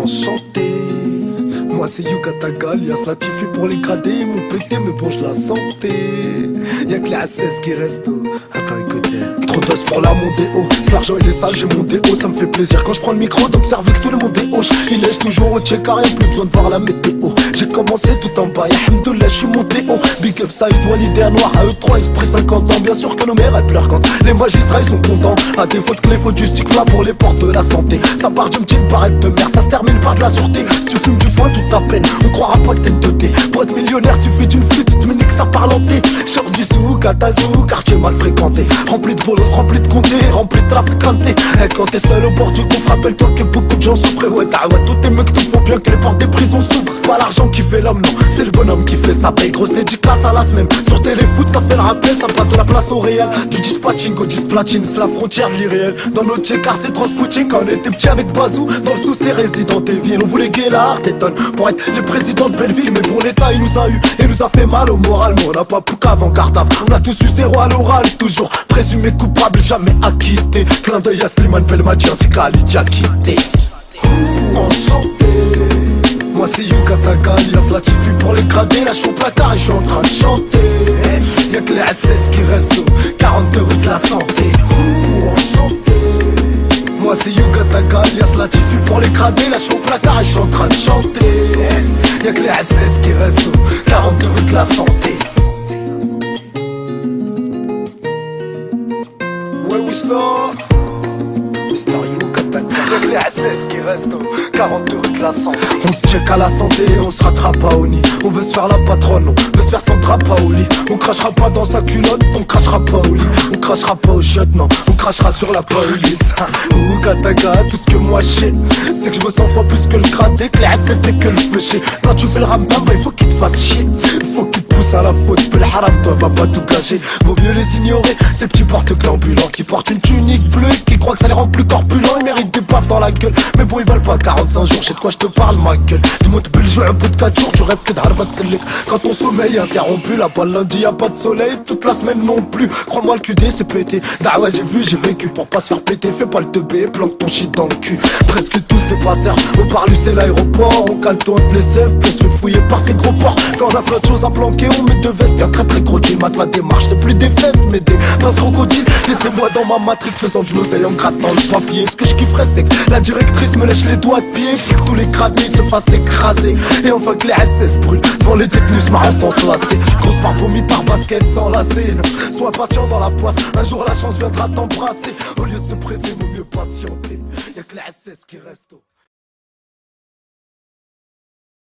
Enchanté, moi c'est Yuka Tagalias, la Tiffy pour les gradés, ils m'ont pété mais bon je la sentais. Y'a que les A16 qui restent. Attends écoutez. Trop d'os pour la montée haut. Si l'argent il est sale, j'ai mon déo. Ça me fait plaisir quand je prends le micro d'observer que tout le monde est hoche. Il neige toujours au check, rien plus besoin de voir la météo. J'ai commencé tout en bas, y'a je suis monté haut. Big up Saïd, Walid et Noir, à eux 3 esprit 50 ans. Bien sûr que nos mères elles pleurent quand les magistrats ils sont contents. À défaut de clé, faut du stick là pour les portes de la santé. Ça part d'une petite barrette de mer, ça se termine par de la sûreté. Si tu fumes du foin toute ta peine, on croira pas que t'es une teuté. Pour être millionnaire suffit d'une flûte, tu me niques ça parlenté. Sors du souk à Tazou, quartier mal fréquenté. Rempli de bolos, rempli de comtés, rempli de trafiquantés. Et quand t'es seul au bord du gouffre, rappelle-toi que beaucoup de gens souffrent. Ouais, tous tes mecs tout font bien que les portes des prisons s'ouvrent. C'est pas l'argent qui fait l'homme, non, c'est le bonhomme qui fait sa paye. Grosse dédicace à l'as même. Sur téléfoot, ça fait le rappel, ça passe de la place au réel. Du dispatching au displatine, c'est la frontière de l'irréel. Dans notre car c'est transpouting. Quand on était petit avec Bazou, dans le sous c'était résident des villes. On voulait Guélard, t'étonnes, pour être les présidents de Belleville. Mais pour l'État, il nous a eu et nous a fait mal au moral. Mais on n'a pas pouca avant cartable. On a tous eu zéro à l'oral, toujours présumé coupable, jamais acquitté. Clin d'œil à Slimane Belmadi ainsi qu'à Ali Diakité. Enchanté, moi c'est Yuka Tagalias, la Tiffy pour les gradés. Là je suis au placard et je suis en train de chanter. Y'a que les A16 qui restent au 42 rue de la santé. Enchanté, moi c'est Yuka Tagalias, la Tiffy pour les gradés. Là je suis au placard et je suis en train de chanter. Y'a que les A16 qui restent au 42 rue de la santé. Ouais Wishlor, Mr. Yuka Tagalias. Y'a que les A16 qui restent au 42 rue de la santé. On se check à la santé, on se rattrape pas au nid. On veut se faire la patronne, on veut se faire son drap pas au lit. On crachera pas dans sa culotte, on crachera pas au lit. On crachera pas au shot, non, on crachera sur la police. Yuka Taga, tout ce que moi j'ai, c'est que je veux 100 fois plus que le gratté. Que les A16 c'est que le feu chier. Quand tu fais le ramdam, bah il faut qu'il te fasse chier. Faut qu'il te pousse à la faute, peu le haram toi va pas tout gâcher. Vaut mieux les ignorer, ces petits porte-clés ambulants qui portent une tunique bleue, qui croient que ça les rend plus corpulents. Ils méritent des baffes dans la gueule, mais bon ils valent pas 45 jours. Je sais de quoi je te parle ma gueule. Du mot de Belgique au bout de 4 jours, tu rêves que d'Harbat Selek. Quand ton sommeil est interrompu, là pas le lundi y'a pas de soleil, toute la semaine non plus. Crois-moi le QD c'est pété. Bah ouais j'ai vu, j'ai vécu pour pas se faire péter. Fais pas le teubé, planque ton shit dans le cul. Presque tous des passeurs, au parlu c'est l'aéroport. On cale toi entre les sèvres, on se fait fouiller par ces gros porcs. Quand on a plein de choses à planquer, on met deux vestes, y'a très très gros deal. Mat la démarche, c'est plus des fesses mais des pinces crocodiles. Laissez-moi dans ma matrix faisant de l'oseille en grattant le papier. Ce que je kifferais c'est que la directrice me lèche les doigts de pied, puis que tous les cradés se fassent écraser. Et enfin que les SS brûlent devant les détenus marrant sans se lasser. Grosse par vomitar, basket sans lacet. Sois patient dans la poisse, un jour la chance viendra t'embrasser. Au lieu de se presser, vaut mieux patienter. Y'a que les SS qui restent.